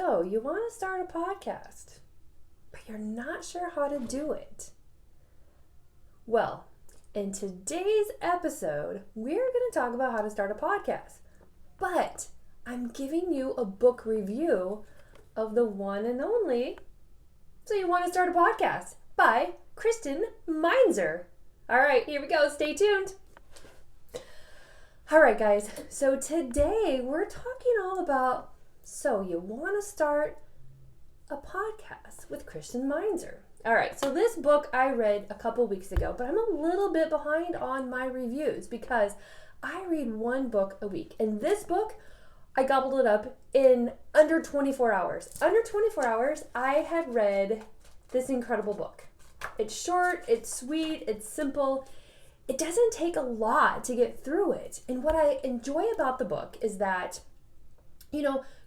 So, you want to start a podcast, but you're not sure how to do it. Well, in today's episode, we're going to talk about how to start a podcast. But I'm giving you a book review of the one and only So You Want to Start a Podcast by Kristen Meinzer. All right, here we go. Stay tuned. All right, guys. So today we're talking all about So You Want to Start a Podcast with Kristen Meinzer. All right, so this book I read a couple weeks ago, but I'm a little bit behind on my reviews because I read one book a week. And this book, I gobbled it up in under 24 hours. Under 24 hours, I had read this incredible book. It's short, it's sweet, it's simple. It doesn't take a lot to get through it. And what I enjoy about the book is that,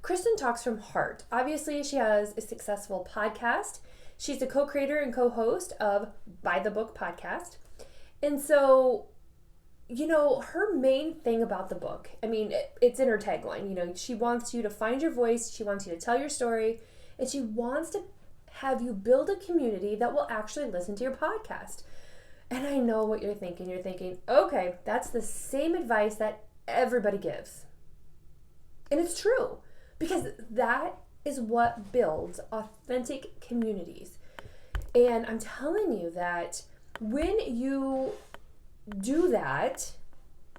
Kristen talks from heart. Obviously, she has a successful podcast. She's the co-creator and co-host of By the Book podcast. And so, her main thing about the book, it's in her tagline, she wants you to find your voice, she wants you to tell your story, and she wants to have you build a community that will actually listen to your podcast. And I know what you're thinking. You're thinking, okay, that's the same advice that everybody gives. And it's true, because that is what builds authentic communities. And I'm telling you that when you do that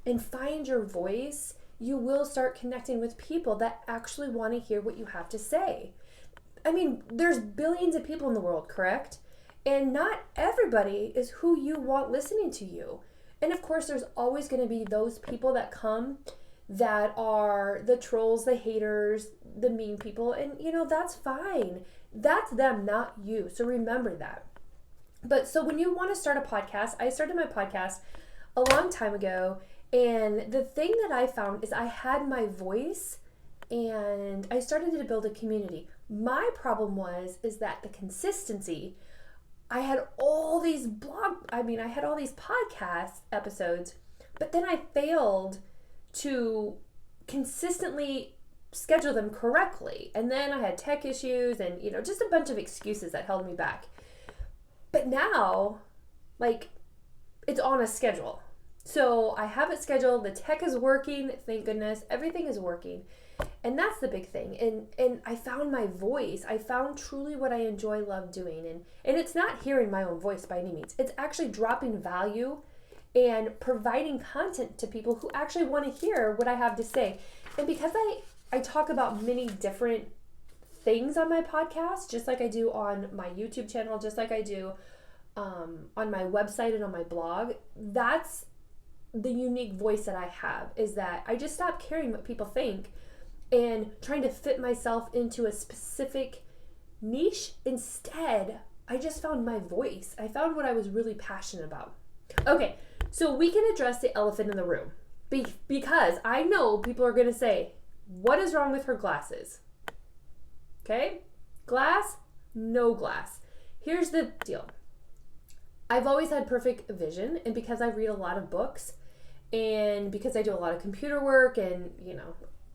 and find your voice, you will start connecting with people that actually want to hear what you have to say. There's billions of people in the world, correct? And not everybody is who you want listening to you. And of course, there's always going to be those people that come that are the trolls, the haters, the mean people. And, that's fine. That's them, not you. So remember that. But so when you want to start a podcast, I started my podcast a long time ago. And the thing that I found is I had my voice and I started to build a community. My problem is that the consistency, I had all these podcast episodes, but then I failed to consistently schedule them correctly. And then I had tech issues and, just a bunch of excuses that held me back. But now, it's on a schedule. So I have it scheduled. The tech is working. Thank goodness. Everything is working. And that's the big thing. And I found my voice. I found truly what I enjoy, love doing. And it's not hearing my own voice by any means. It's actually dropping value and providing content to people who actually want to hear what I have to say. And because I talk about many different things on my podcast, just like I do on my YouTube channel, just like I do on my website and on my blog, that's the unique voice that I have, is that I just stopped caring what people think and trying to fit myself into a specific niche. Instead, I just found my voice. I found what I was really passionate about. Okay, so we can address the elephant in the room because I know people are going to say, what is wrong with her glasses? Okay, glass, no glass. Here's the deal. I've always had perfect vision, and because I read a lot of books and because I do a lot of computer work and,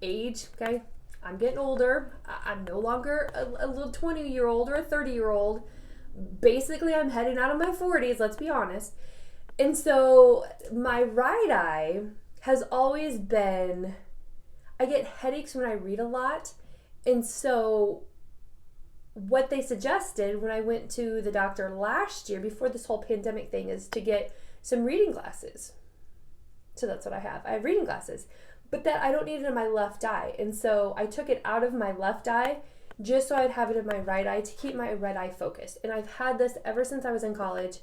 age, okay, I'm getting older. I'm no longer a little 20-year-old or a 30-year-old. Basically, I'm heading out of my 40s, let's be honest. And so my right eye has always been, I get headaches when I read a lot. And so what they suggested when I went to the doctor last year, before this whole pandemic thing, is to get some reading glasses. So that's what I have. I have reading glasses. But that I don't need it in my left eye. And so I took it out of my left eye just so I'd have it in my right eye to keep my right eye focused. And I've had this ever since I was in college,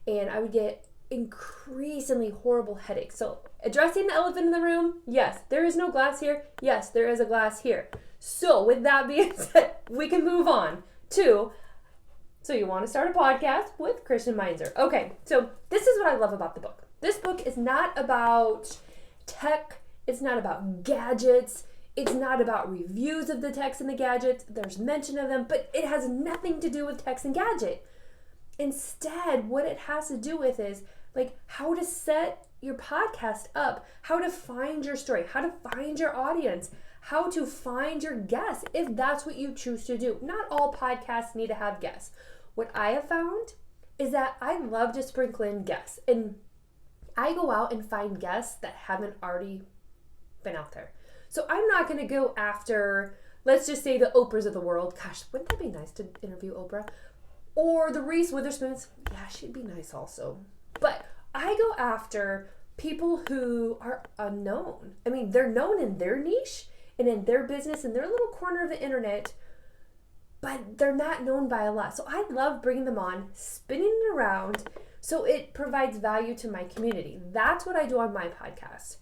and I would get increasingly horrible headaches. So addressing the elephant in the room, yes, there is no glass here. Yes, there is a glass here. So with that being said, we can move on to So You Want to Start a Podcast with Kristen Meinzer. Okay, so this is what I love about the book. This book is not about tech. It's not about gadgets. It's not about reviews of the techs and the gadgets. There's mention of them, but it has nothing to do with techs and gadget. Instead, what it has to do with is how to set your podcast up, how to find your story, how to find your audience, how to find your guests if that's what you choose to do. Not all podcasts need to have guests. What I have found is that I love to sprinkle in guests, and I go out and find guests that haven't already been out there. So I'm not going to go after, let's just say, the Oprahs of the world. Gosh, wouldn't that be nice to interview Oprah? Or the Reese Witherspoons. Yeah, she'd be nice also. But I go after people who are unknown. I mean, they're known in their niche and in their business, in their little corner of the internet, but they're not known by a lot. So I love bringing them on, spinning it around, so it provides value to my community. That's what I do on my podcast.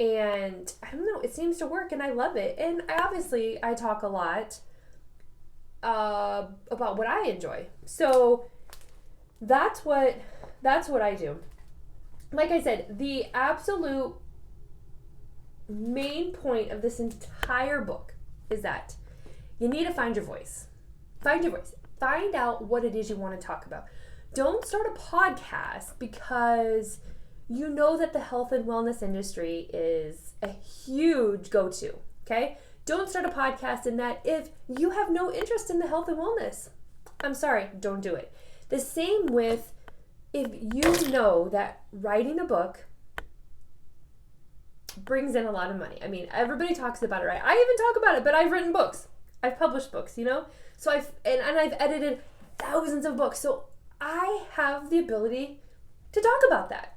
And I don't know, it seems to work and I love it. And I talk a lot about what I enjoy. So that's what I do. Like I said, the absolute main point of this entire book is that you need to find your voice. Find your voice. Find out what it is you want to talk about. Don't start a podcast because you know that the health and wellness industry is a huge go-to, okay? Don't start a podcast in that if you have no interest in the health and wellness. I'm sorry, don't do it. The same with if you know that writing a book brings in a lot of money. I mean, everybody talks about it, right? I even talk about it, but I've written books. I've published books, you know? So I've edited thousands of books. So I have the ability to talk about that.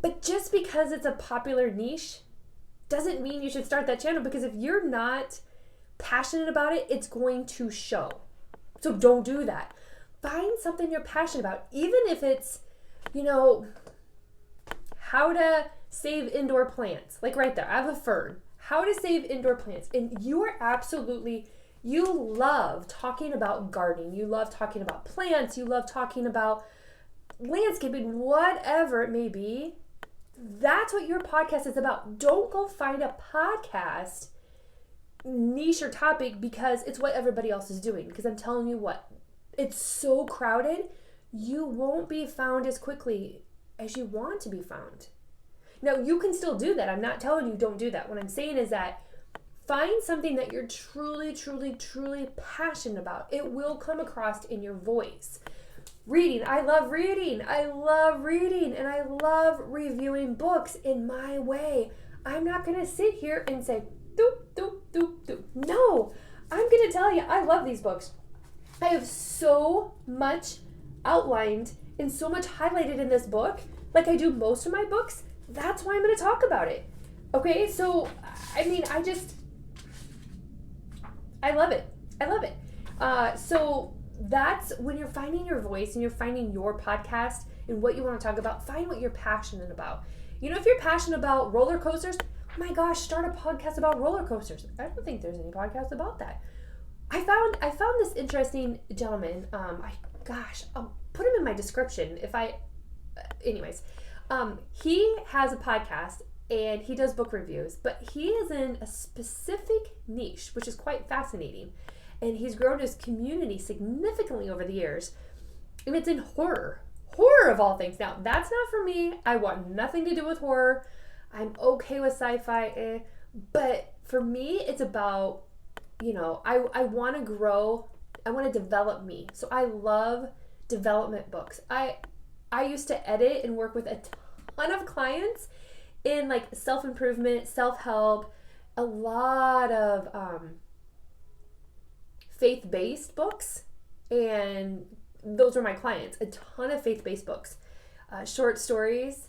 But just because it's a popular niche doesn't mean you should start that channel, because if you're not passionate about it, it's going to show. So don't do that. Find something you're passionate about, even if it's, how to save indoor plants. Like right there, I have a fern. How to save indoor plants. And you love talking about gardening. You love talking about plants. You love talking about landscaping, whatever it may be. That's what your podcast is about. Don't go find a podcast niche or topic because it's what everybody else is doing. Because I'm telling you what, it's so crowded, you won't be found as quickly as you want to be found. Now, you can still do that. I'm not telling you don't do that. What I'm saying is that find something that you're truly, truly, truly passionate about. It will come across in your voice. Reading. I love reading. And I love reviewing books in my way. I'm not going to sit here and say, doop, doop, doop, doop. No, I'm going to tell you, I love these books. I have so much outlined and so much highlighted in this book, like I do most of my books. That's why I'm going to talk about it. Okay, so, I mean, I love it. So that's when you're finding your voice and you're finding your podcast and what you want to talk about, find what you're passionate about. If you're passionate about roller coasters, oh my gosh, start a podcast about roller coasters. I don't think there's any podcast about that. I found this interesting gentleman. I'll put him in my description he has a podcast and he does book reviews, but he is in a specific niche, which is quite fascinating. And he's grown his community significantly over the years. And it's in horror. Horror of all things. Now, that's not for me. I want nothing to do with horror. I'm okay with sci-fi. But for me, it's about, I want to grow. I want to develop me. So I love development books. I used to edit and work with a ton of clients in like self-improvement, self-help, a lot of faith-based books, and those were my clients. A ton of faith-based books, short stories.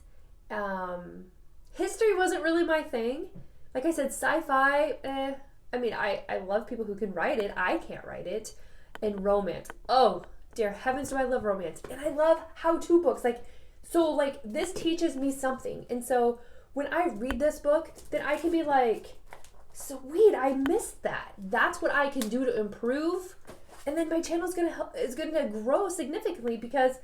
History wasn't really my thing. Like I said, sci-fi, I love people who can write it. I can't write it. And romance. Oh, dear heavens, do I love romance. And I love how-to books. This teaches me something. And so when I read this book, then I can be like, sweet, I missed that. That's what I can do to improve. And then my channel is going to grow significantly because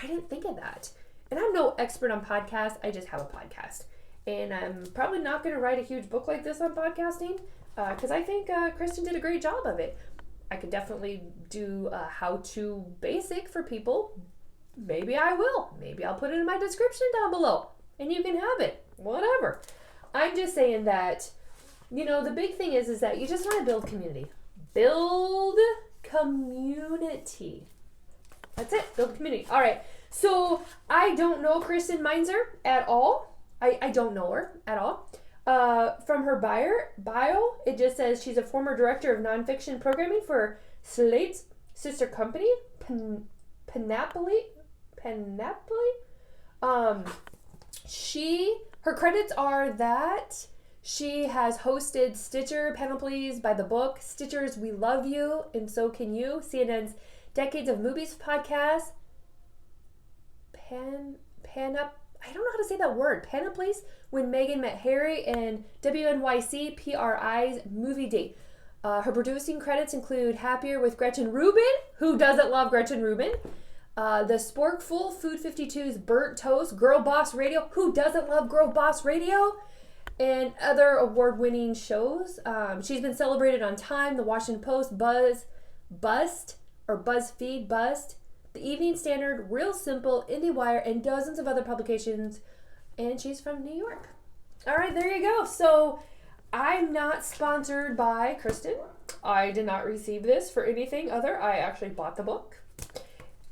I didn't think of that. And I'm no expert on podcasts. I just have a podcast. And I'm probably not going to write a huge book like this on podcasting because I think Kristen did a great job of it. I could definitely do a how-to basic for people. Maybe I will. Maybe I'll put it in my description down below and you can have it. Whatever. I'm just saying that the big thing is that you just want to build community. Build community. That's it. Build community. All right. So I don't know Kristen Meinzer at all. I don't know her at all. From her bio, it just says she's a former director of nonfiction programming for Slate's sister company, Panoply. Her credits are that she has hosted Stitcher, Panoplies by the Book, Stitcher's We Love You, and So Can You, CNN's Decades of Movies podcast, I don't know how to say that word, Panoplies, When Meghan Met Harry, and WNYC PRI's Movie Date. Her producing credits include Happier with Gretchen Rubin, who doesn't love Gretchen Rubin, The Sporkful, Food 52's Burnt Toast, Girl Boss Radio, who doesn't love Girl Boss Radio, and other award-winning shows. She's been celebrated on Time, The Washington Post, BuzzFeed Bust, The Evening Standard, Real Simple, IndieWire, and dozens of other publications. And she's from New York. All right, there you go. So I'm not sponsored by Kristen. I did not receive this for anything other. I actually bought the book.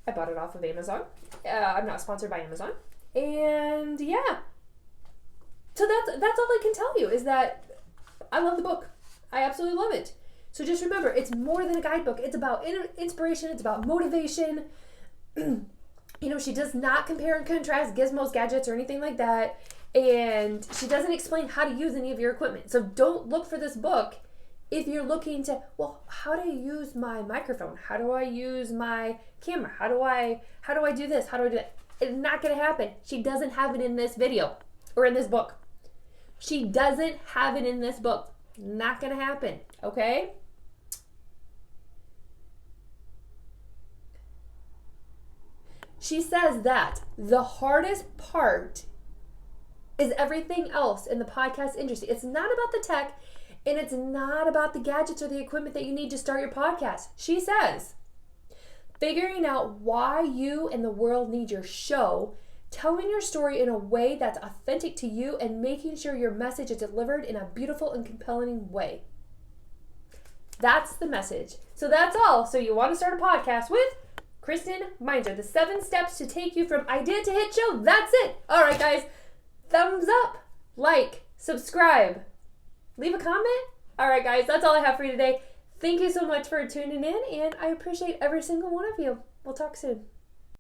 I bought it off of Amazon. I'm not sponsored by Amazon. And yeah. So that's all I can tell you is that I love the book. I absolutely love it. So just remember, it's more than a guidebook. It's about inspiration. It's about motivation. She does not compare and contrast gizmos, gadgets, or anything like that. And she doesn't explain how to use any of your equipment. So don't look for this book if you're looking to, well, how do I use my microphone? How do I use my camera? How do I do this? How do I do that? It's not going to happen. She doesn't have it in this video or in this book. She doesn't have it in this book. Not going to happen. Okay? She says that the hardest part is everything else in the podcast industry. It's not about the tech, and it's not about the gadgets or the equipment that you need to start your podcast. She says, figuring out why you and the world need your show, telling your story in a way that's authentic to you, and making sure your message is delivered in a beautiful and compelling way. That's the message. So that's all. So you want to start a podcast with Kristen Meinzer, the 7 steps to take you from idea to hit show. That's it. All right, guys. Thumbs up, like, subscribe, leave a comment. All right, guys. That's all I have for you today. Thank you so much for tuning in, and I appreciate every single one of you. We'll talk soon.